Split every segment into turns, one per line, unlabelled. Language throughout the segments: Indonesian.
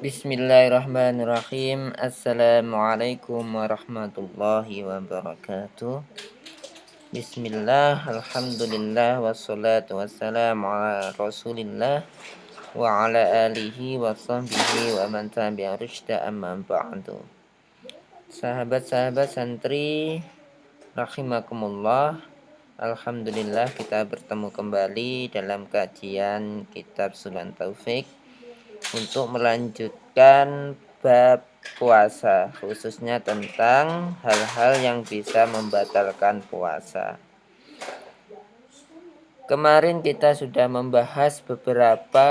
Bismillahirrahmanirrahim. Assalamualaikum warahmatullahi wabarakatuh. Bismillah, alhamdulillah, wassalatu wassalamu ala rasulillah wa ala alihi wa sahbihi wa man tabi'a rusyda amma ba'du. Sahabat-sahabat santri rahimakumullah, alhamdulillah kita bertemu kembali dalam kajian kitab Sunan Taufik untuk melanjutkan bab puasa, khususnya tentang hal-hal yang bisa membatalkan puasa. Kemarin kita sudah membahas beberapa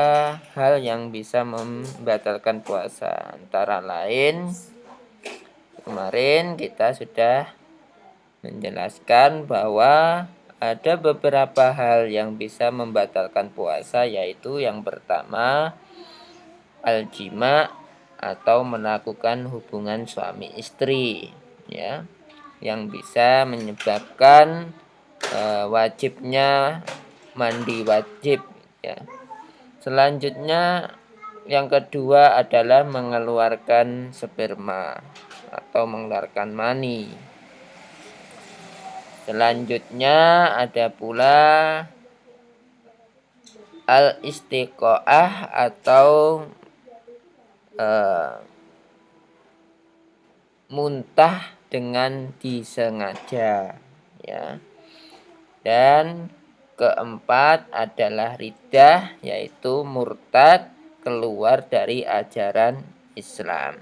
hal yang bisa membatalkan puasa. Antara lain, kemarin kita sudah menjelaskan bahwa ada beberapa hal yang bisa membatalkan puasa, yaitu yang pertama al-jima atau melakukan hubungan suami istri, ya, yang bisa menyebabkan wajibnya mandi wajib, ya. Selanjutnya yang kedua adalah mengeluarkan sperma atau mengeluarkan mani. Selanjutnya ada pula al-istiqoah atau muntah dengan disengaja, ya. Dan keempat adalah riddah, yaitu murtad, keluar dari ajaran Islam.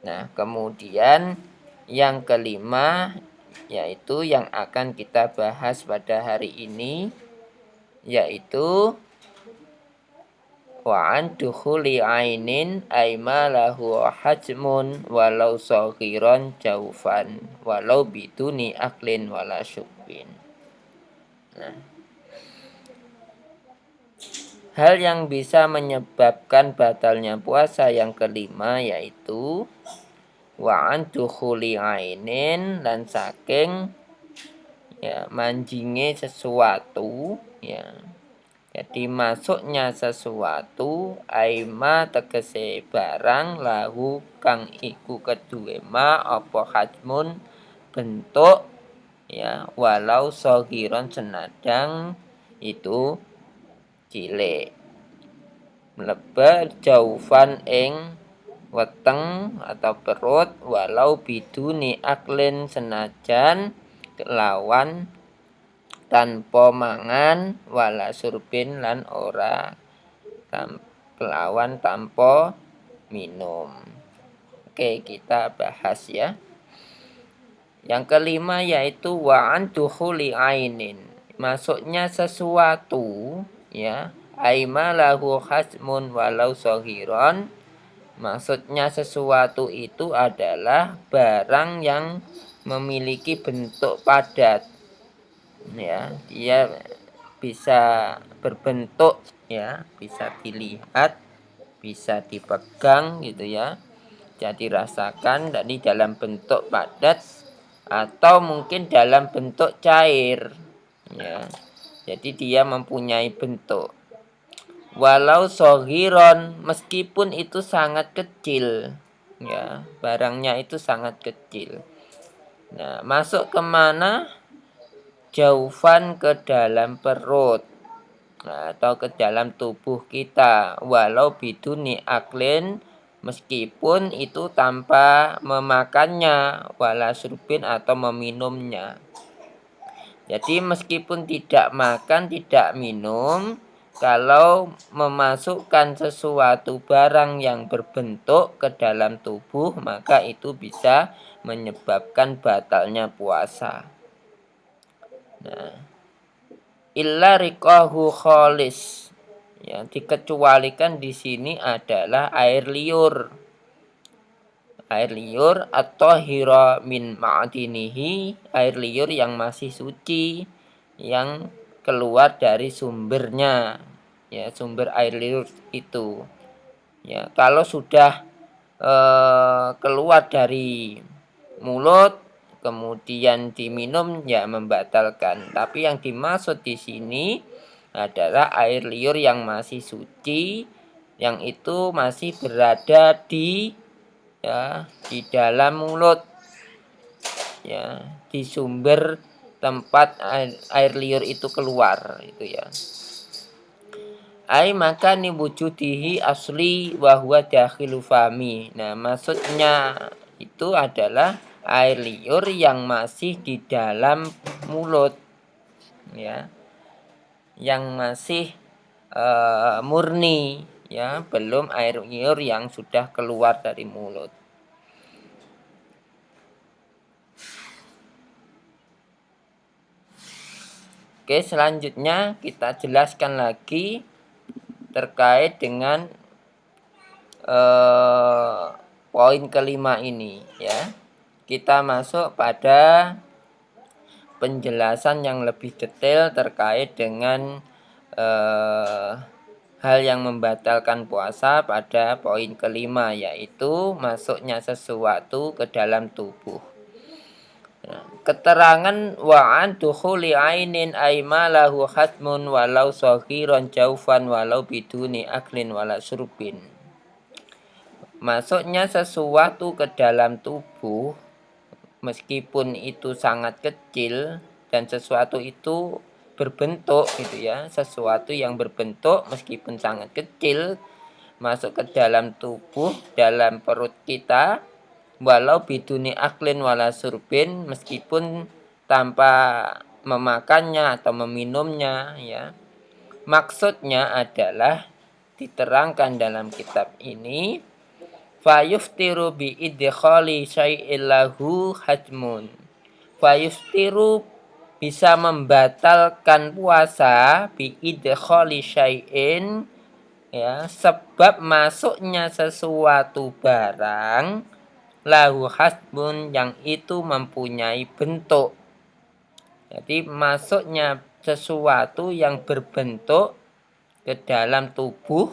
Nah, kemudian yang kelima, yaitu yang akan kita bahas pada hari ini, yaitu wa an dukhuli ainin aima lahu hajmun walau saghiran jaufan walau biduni aklin wala syubbin. Nah, hal yang bisa menyebabkan batalnya puasa yang kelima yaitu wa an dukhuli ainin, dan saking manjinge sesuatu, ya. Jadi masuknya sesuatu aima tegese barang lahu kang iku kedue ma apa hajmun bentuk, ya, walau sogiron senadang itu cilik, mlebu jaufan ing weteng atau perut walau biduni aklin senajan kelawan tanpa mangan wala surbin lan ora kelawan tanpa minum. Oke, kita bahas, ya. Yang kelima yaitu wa'an dukhuli ainin, masuknya sesuatu, ya, aima lahu hasmun walau sohiron. Maksudnya sesuatu itu adalah barang yang memiliki bentuk padat, ya, dia bisa berbentuk, ya, bisa dilihat, bisa dipegang gitu, ya, jadi rasakan dari dalam bentuk padat atau mungkin dalam bentuk cair, ya, jadi dia mempunyai bentuk walau sohiron, meskipun itu sangat kecil, ya, barangnya itu sangat kecil. Nah, masuk kemana? Jaufan, ke dalam perut, atau ke dalam tubuh kita, walau biduni aklin, meskipun itu tanpa memakannya, wala surbin atau meminumnya. Jadi meskipun tidak makan, tidak minum, kalau memasukkan sesuatu barang yang berbentuk ke dalam tubuh, maka itu bisa menyebabkan batalnya puasa. Nah, illa riqahu kholis, yang dikecualikan di sini adalah air liur. Air liur atau hira min ma'dinihi, air liur yang masih suci, yang keluar dari sumbernya, ya, sumber air liur itu. Ya, kalau sudah keluar dari mulut kemudian diminum, ya, membatalkan. Tapi yang dimaksud di sini adalah air liur yang masih suci, yang itu masih berada di dalam mulut, ya, di sumber tempat air liur itu keluar itu ya. Ai maka ni wujudihi asli wa huwa dakhilu fami. Nah, maksudnya itu adalah air liur yang masih di dalam mulut, ya, yang masih murni, ya, belum air liur yang sudah keluar dari mulut. Oke, selanjutnya kita jelaskan lagi terkait dengan poin kelima ini, ya. Kita masuk pada penjelasan yang lebih detail terkait dengan hal yang membatalkan puasa pada poin kelima, yaitu masuknya sesuatu ke dalam tubuh. Keterangan wa'an dukhuli ainin aima lahu khatmun walau saghiran jaufan walau biduni aklin wala surbin. Masuknya sesuatu ke dalam tubuh meskipun itu sangat kecil dan sesuatu itu berbentuk gitu ya, sesuatu yang berbentuk meskipun sangat kecil masuk ke dalam tubuh, dalam perut kita, walau biduni aklin wala surbin, meskipun tanpa memakannya atau meminumnya, ya. Maksudnya adalah diterangkan dalam kitab ini, fayuftiru bi idkhali syai'il lahu hajmun. Fayuftiru bisa membatalkan puasa bi idkhali syai'in, ya, sebab masuknya sesuatu barang lahu hasbun yang itu mempunyai bentuk. Jadi masuknya sesuatu yang berbentuk ke dalam tubuh,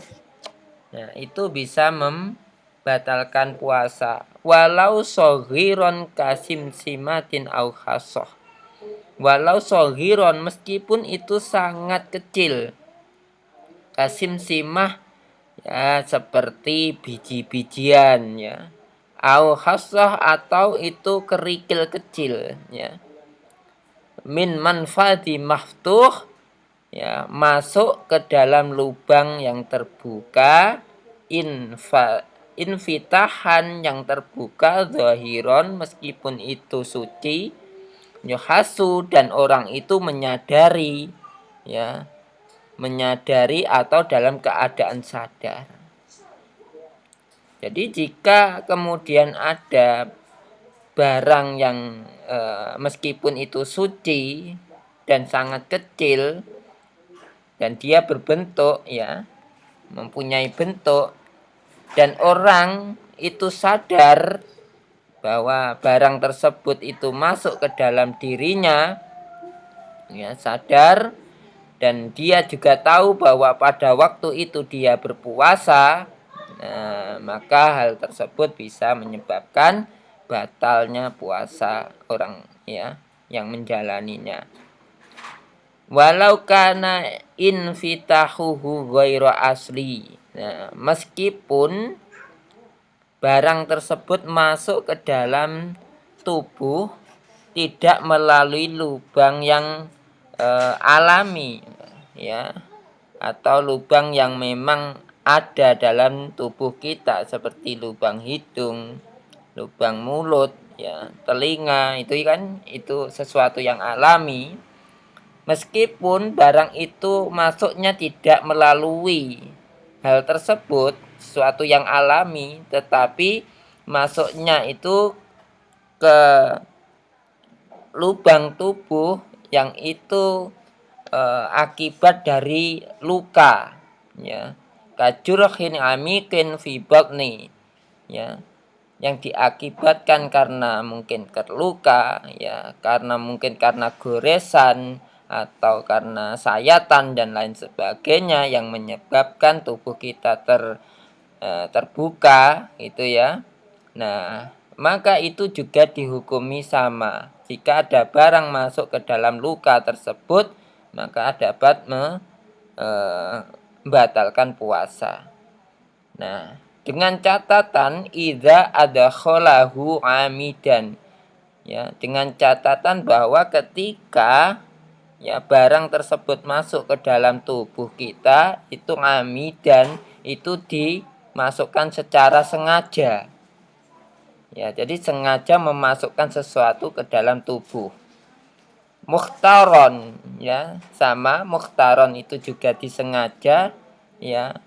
nah itu bisa membatalkan puasa. Walau soghiron kasim simatin au khasoh. Walau soghiron meskipun itu sangat kecil. Kasim simah, ya, seperti biji-bijian, ya. Au khasoh atau itu kerikil kecil, ya. Min manfadi maftuh, ya, masuk ke dalam lubang yang terbuka, infitahan yang terbuka, zahiron meskipun itu suci, yuhasu dan orang itu menyadari, ya, menyadari atau dalam keadaan sadar. Jadi jika kemudian ada barang yang meskipun itu suci dan sangat kecil dan dia berbentuk, ya, mempunyai bentuk, dan orang itu sadar bahwa barang tersebut itu masuk ke dalam dirinya, ya, sadar, dan dia juga tahu bahwa pada waktu itu dia berpuasa, nah, maka hal tersebut bisa menyebabkan batalnya puasa orang, ya, yang menjalaninya. Walau kana infitahuhu ghairu asli. Nah, meskipun barang tersebut masuk ke dalam tubuh tidak melalui lubang yang alami, ya, atau lubang yang memang ada dalam tubuh kita seperti lubang hidung, lubang mulut, ya, telinga, itu kan itu sesuatu yang alami. Meskipun barang itu masuknya tidak melalui hal tersebut, sesuatu yang alami, tetapi masuknya itu ke lubang tubuh yang itu akibat dari luka, ya, kajurhin amikin fi batni, ya, yang diakibatkan karena mungkin terluka, ya, karena mungkin karena goresan atau karena sayatan dan lain sebagainya yang menyebabkan tubuh kita terbuka, itu ya. Nah, maka itu juga dihukumi sama. Jika ada barang masuk ke dalam luka tersebut, maka dapat membatalkan puasa. Nah, dengan catatan idza adkhalahu amidan. Ya, dengan catatan bahwa ketika ya barang tersebut masuk ke dalam tubuh kita itu amidan, itu dimasukkan secara sengaja. Ya, jadi sengaja memasukkan sesuatu ke dalam tubuh. Mukhtaron, ya, sama mukhtaron itu juga disengaja, ya.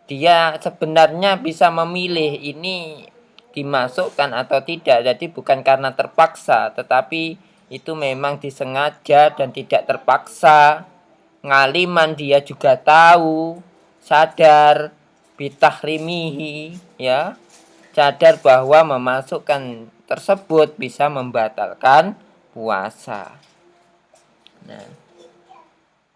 Dia sebenarnya bisa memilih ini dimasukkan atau tidak. Jadi bukan karena terpaksa, tetapi itu memang disengaja dan tidak terpaksa. Ngaliman dia juga tahu, sadar bitahrimihi, ya. Sadar bahwa memasukkan tersebut bisa membatalkan puasa. Nah,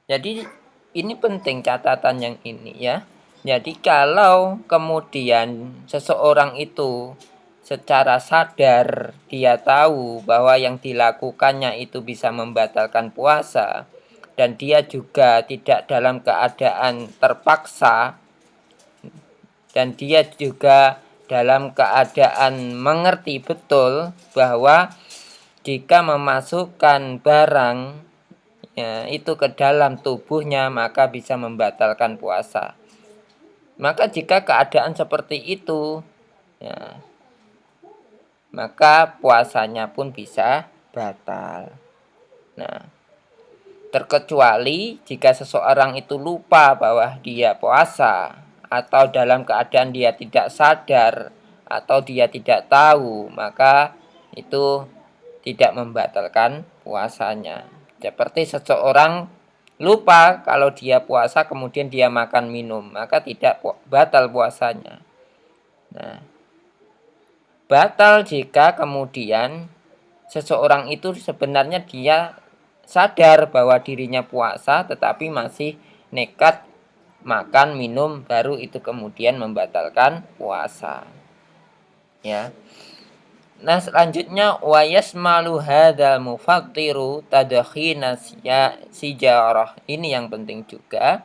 jadi ini penting catatan yang ini ya. Jadi kalau kemudian seseorang itu secara sadar dia tahu bahwa yang dilakukannya itu bisa membatalkan puasa dan dia juga tidak dalam keadaan terpaksa dan dia juga dalam keadaan mengerti betul bahwa jika memasukkan barang ya, itu ke dalam tubuhnya maka bisa membatalkan puasa. Maka jika keadaan seperti itu ya, maka puasanya pun bisa batal. Nah, terkecuali jika seseorang itu lupa bahwa dia puasa atau dalam keadaan dia tidak sadar atau dia tidak tahu, maka itu tidak membatalkan puasanya. Seperti seseorang lupa kalau dia puasa kemudian dia makan minum, maka tidak batal puasanya. Nah, batal jika kemudian seseorang itu sebenarnya dia sadar bahwa dirinya puasa tetapi masih nekat makan minum, baru itu kemudian membatalkan puasa. Ya. Nah, selanjutnya wa yasmalu hadzal mufattiru tadkhina sijarah. Ini yang penting juga.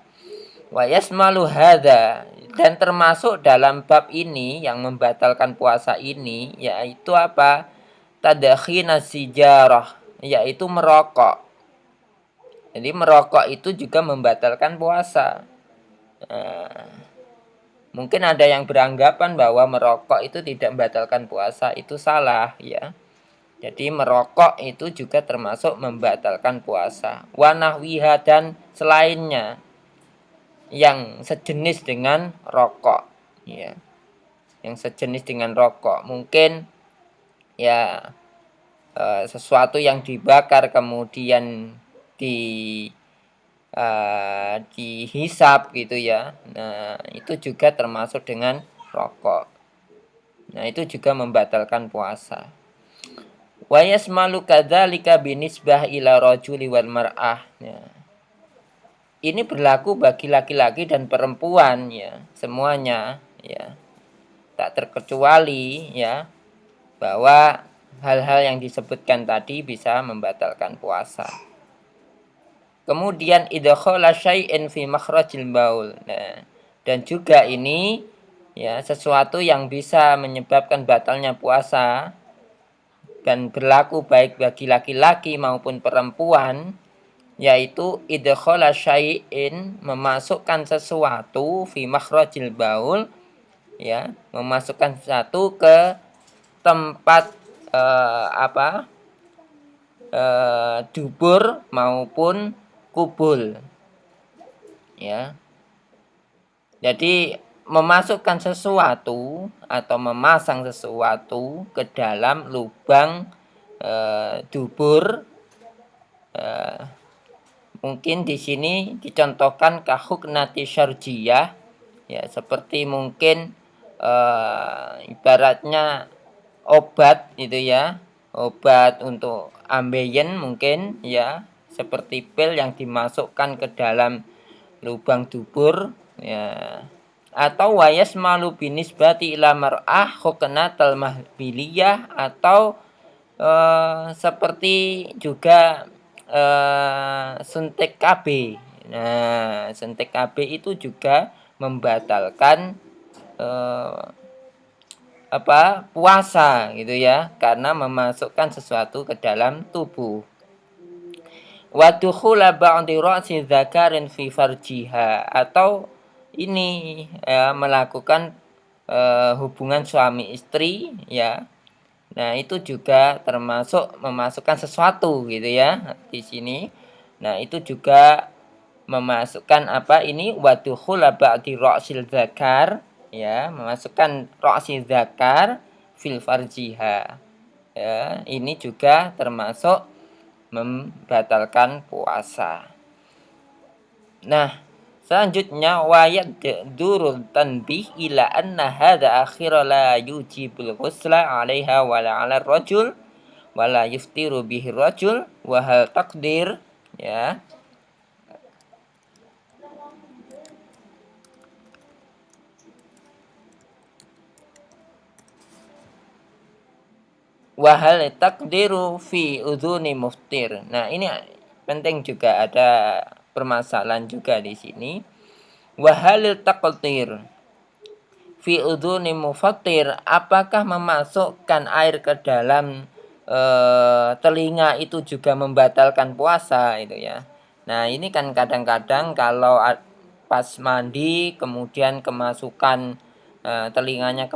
Wa yasmalu hadza, dan termasuk dalam bab ini yang membatalkan puasa ini yaitu apa? Tadkhina sijarah, yaitu merokok. Jadi merokok itu juga membatalkan puasa. Nah, mungkin ada yang beranggapan bahwa merokok itu tidak membatalkan puasa, itu salah ya. Jadi merokok itu juga termasuk membatalkan puasa. Wa nahwiha, dan selainnya yang sejenis dengan rokok ya. Yang sejenis dengan rokok. Mungkin ya sesuatu yang dibakar kemudian di dihisap gitu ya. Nah, itu juga termasuk dengan rokok. Nah, itu juga membatalkan puasa. Wa yasmalu kadzalika binisbah ila rajuli wal mar'ah. Ya. Ini berlaku bagi laki-laki dan perempuan ya, semuanya ya. Tak terkecuali ya bahwa hal-hal yang disebutkan tadi bisa membatalkan puasa. Kemudian idkhala syai'in fi makhrajil baul. Nah, dan juga ini ya sesuatu yang bisa menyebabkan batalnya puasa dan berlaku baik bagi laki-laki maupun perempuan, yaitu idkhala syai'in, memasukkan sesuatu fi makhrajil baul ya, memasukkan sesuatu ke tempat dubur maupun kubul ya. Jadi memasukkan sesuatu atau memasang sesuatu ke dalam lubang dubur, mungkin di sini dicontohkan kahuknati syarjiyah ya, seperti mungkin ibaratnya obat itu ya, obat untuk ambeien mungkin ya, seperti pil yang dimasukkan ke dalam lubang dubur ya. Atau wayas malu binisbati ila mar'ah huknatal mahbiliyah, atau seperti juga suntik KB. Nah, suntik KB itu juga membatalkan puasa gitu ya, karena memasukkan sesuatu ke dalam tubuh. Wa dukhula ba'di ra'si dzakarin fi farjiha, atau ini ya, melakukan hubungan suami istri ya. Nah, itu juga termasuk memasukkan sesuatu gitu ya di sini. Nah, itu juga memasukkan apa ini wa dukhula ba'di ra'sil dzakar ya, memasukkan ra'si dzakar fil farjiha. Ya, ini juga termasuk membatalkan puasa. Nah, selanjutnya wayat durul tanbih ila anna hadza akhira la yujibul ghusla 'alaiha wala 'ala rajul wala yuftiru bihi rajul wa hal taqdir ya. Wahal takdiru fi udhuni muftir. Nah, ini penting juga, ada permasalahan juga di sini. Wahal takdir fi udhuni mufattir, apakah memasukkan air ke dalam telinga itu juga membatalkan puasa itu ya. Nah, ini kan kadang-kadang kalau pas mandi kemudian kemasukan telinganya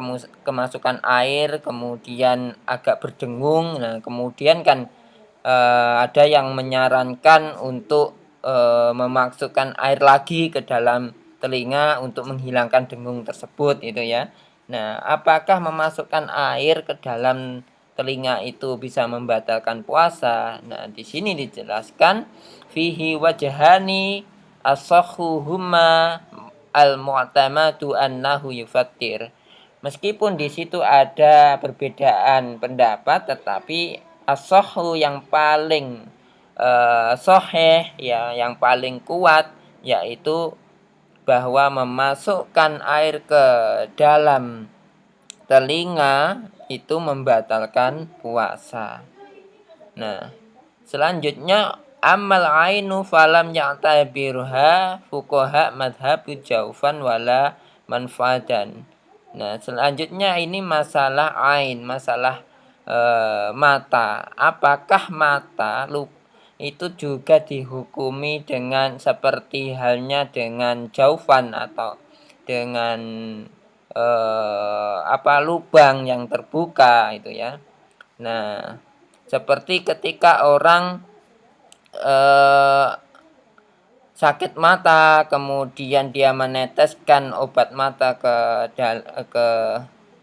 kemasukan air, kemudian agak berdengung. Nah, kemudian kan ada yang menyarankan untuk memasukkan air lagi ke dalam telinga untuk menghilangkan dengung tersebut itu ya. Nah, apakah memasukkan air ke dalam telinga itu bisa membatalkan puasa? Nah, di sini dijelaskan fihi wajhani asahhuhuma al-mu'tamadu annahu yufattir. Meskipun di situ ada perbedaan pendapat, tetapi as-sahhu yang paling sahih ya, yang paling kuat yaitu bahwa memasukkan air ke dalam telinga itu membatalkan puasa. Nah, selanjutnya amal ainu falam ya'tabirha fuqaha madhab jaufan wala manfadan. Nah, selanjutnya ini masalah ain, masalah mata. Apakah mata itu juga dihukumi dengan seperti halnya dengan jaufan atau dengan lubang yang terbuka itu ya. Nah, seperti ketika orang sakit mata, kemudian dia meneteskan obat mata ke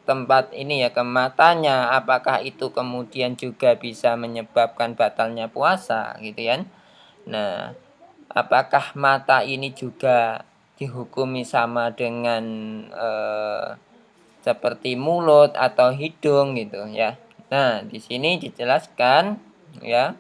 tempat ini ya, ke matanya, apakah itu kemudian juga bisa menyebabkan batalnya puasa gitu ya. Nah, apakah mata ini juga dihukumi sama dengan seperti mulut atau hidung gitu ya. Nah, di sini dijelaskan ya.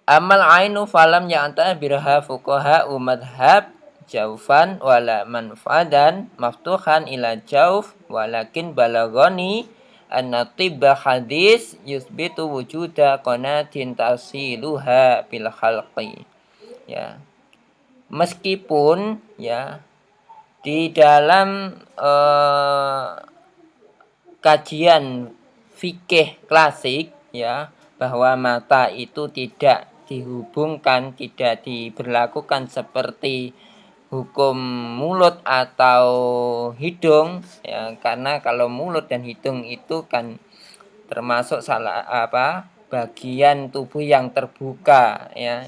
Amal ainu falam ya'tabirha fuqaha madhab jaufan wala manfadan maftuhan ila jauf walakin balagoni anna tibba hadis yusbitu wujuda qanatin tasiluha bil khalqi ya. Meskipun ya di dalam kajian fikih klasik ya, bahwa mata itu tidak dihubungkan, tidak diberlakukan seperti hukum mulut atau hidung ya, karena kalau mulut dan hidung itu kan termasuk bagian tubuh yang terbuka ya,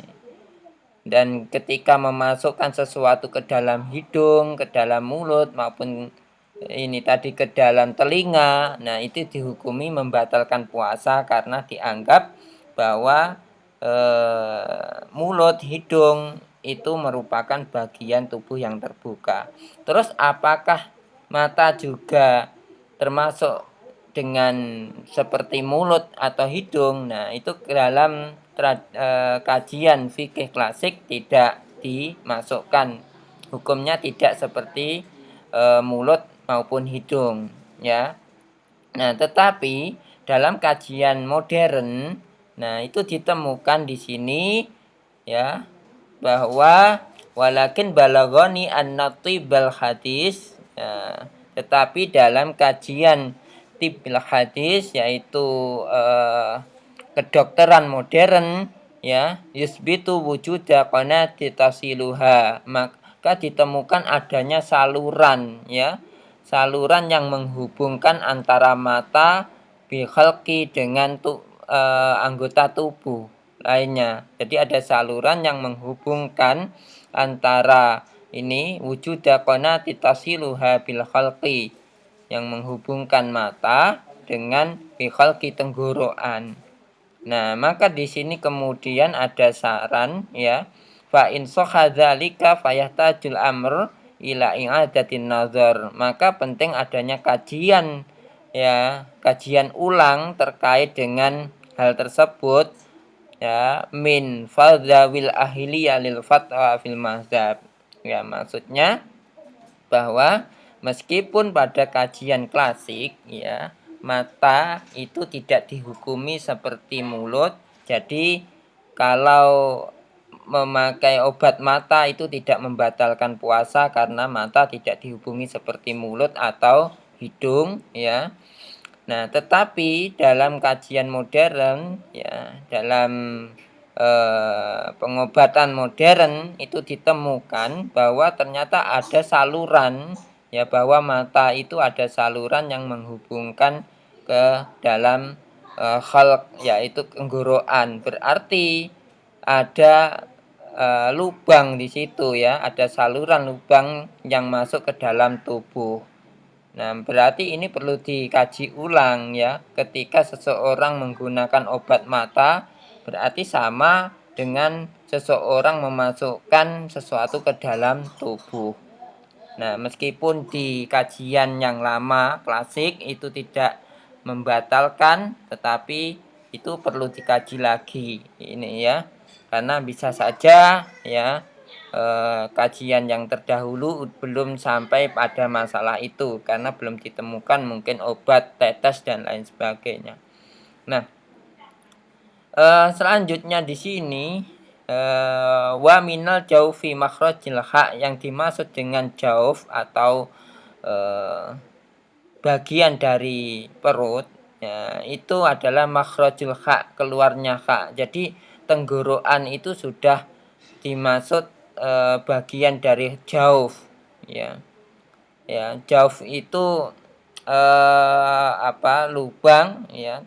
dan ketika memasukkan sesuatu ke dalam hidung, ke dalam mulut maupun ini tadi ke dalam telinga, nah itu dihukumi membatalkan puasa karena dianggap bahwa mulut, hidung itu merupakan bagian tubuh yang terbuka. Terus apakah mata juga termasuk dengan seperti mulut atau hidung? Nah, itu dalam kajian fikih klasik tidak dimasukkan. Hukumnya tidak seperti mulut maupun hidung ya. Nah, tetapi dalam kajian modern Nah, itu ditemukan di sini ya, bahwa walakin balagoni an-natibal hadis ya, tetapi dalam kajian tibil hadis, yaitu kedokteran modern ya, yusbitu wujuda qanati tasiluha, maka ditemukan adanya saluran ya, saluran yang menghubungkan antara mata bikhalqi dengan anggota tubuh lainnya. Jadi ada saluran yang menghubungkan antara ini wujuda qanati tasiluha bil khalqi, yang menghubungkan mata dengan bikhalqi tenggorokan. Nah, maka di sini kemudian ada saran ya, fa in sahha dzalika fayahtajul amr ila i'adatin nazar. Maka penting adanya kajian ya, kajian ulang terkait dengan hal tersebut ya, min fadzawil ahliya lil fatwa fil mazhab. Ya, maksudnya bahwa meskipun pada kajian klasik ya, mata itu tidak dihukumi seperti mulut. Jadi kalau memakai obat mata itu tidak membatalkan puasa karena mata tidak dihubungi seperti mulut atau hidung ya. Nah, tetapi dalam kajian modern ya, dalam pengobatan modern itu ditemukan bahwa ternyata ada saluran ya, bahwa mata itu ada saluran yang menghubungkan ke dalam khalq, yaitu tenggorokan. Berarti ada lubang di situ ya, ada saluran lubang yang masuk ke dalam tubuh. Nah, berarti ini perlu dikaji ulang ya. Ketika seseorang menggunakan obat mata, berarti sama dengan seseorang memasukkan sesuatu ke dalam tubuh. Nah, meskipun di kajian yang lama, klasik, itu tidak membatalkan, tetapi itu perlu dikaji lagi ini ya. Karena bisa saja ya, kajian yang terdahulu belum sampai pada masalah itu karena belum ditemukan mungkin obat, tetes dan lain sebagainya. Nah, selanjutnya di sini wa minal jaufi makhrajil ha, yang dimaksud dengan jauf atau bagian dari perut ya, itu adalah makhrajul ha, keluarnya ha. Jadi tenggorokan itu sudah dimaksud bagian dari jauf ya. Ya, jauf itu lubang ya,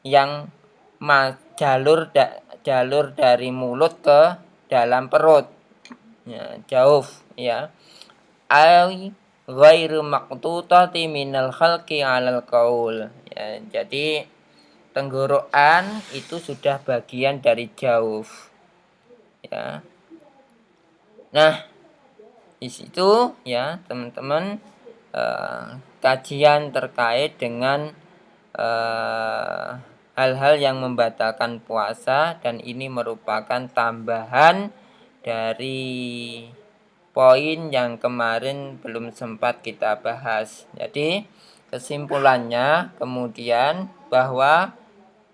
yang jalur dari mulut ke dalam perut ya, jauf ya, ai ghairu maqtutati minal khalqi 'alal qaul ya. Jadi tenggorokan itu sudah bagian dari jauf ya. Nah, di situ ya teman-teman, kajian terkait dengan hal-hal yang membatalkan puasa, dan ini merupakan tambahan dari poin yang kemarin belum sempat kita bahas. Jadi kesimpulannya kemudian bahwa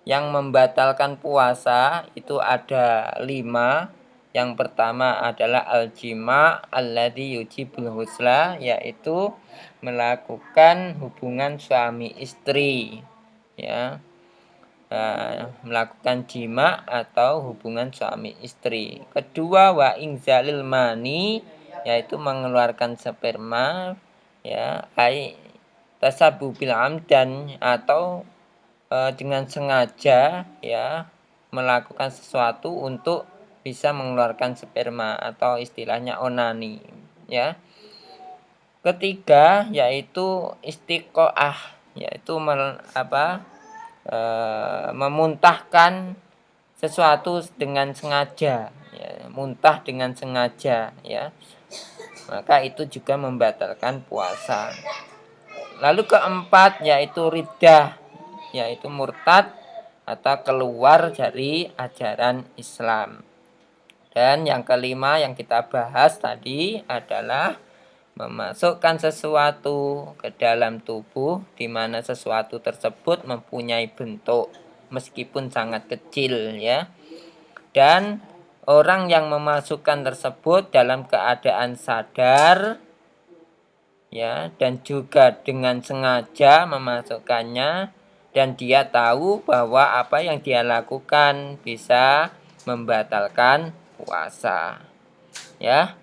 yang membatalkan puasa itu ada 5. Yang pertama adalah al-jima' alladzi yujibul husla, yaitu melakukan hubungan suami istri ya. Melakukan jima atau hubungan suami istri. Kedua, wa inzalil mani, yaitu mengeluarkan sperma ya, ai tasabu bil amdan, atau dengan sengaja ya melakukan sesuatu untuk bisa mengeluarkan sperma atau istilahnya onani ya. Ketiga yaitu istiqoah, yaitu memuntahkan sesuatu dengan sengaja ya, muntah dengan sengaja ya, maka itu juga membatalkan puasa. Lalu keempat yaitu riddah, yaitu murtad atau keluar dari ajaran Islam. Dan yang kelima yang kita bahas tadi adalah memasukkan sesuatu ke dalam tubuh di mana sesuatu tersebut mempunyai bentuk meskipun sangat kecil ya. Dan orang yang memasukkan tersebut dalam keadaan sadar ya, dan juga dengan sengaja memasukkannya, dan dia tahu bahwa apa yang dia lakukan bisa membatalkan puasa ya.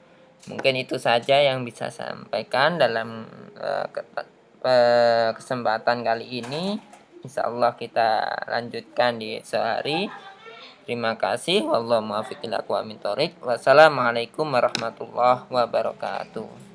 Mungkin itu saja yang bisa saya sampaikan dalam kesempatan kali ini. Insya Allah kita lanjutkan di sehari. Terima kasih. Wallahu muwaffiq ila aqwamit thoriq. Wassalamualaikum warahmatullahi wabarakatuh.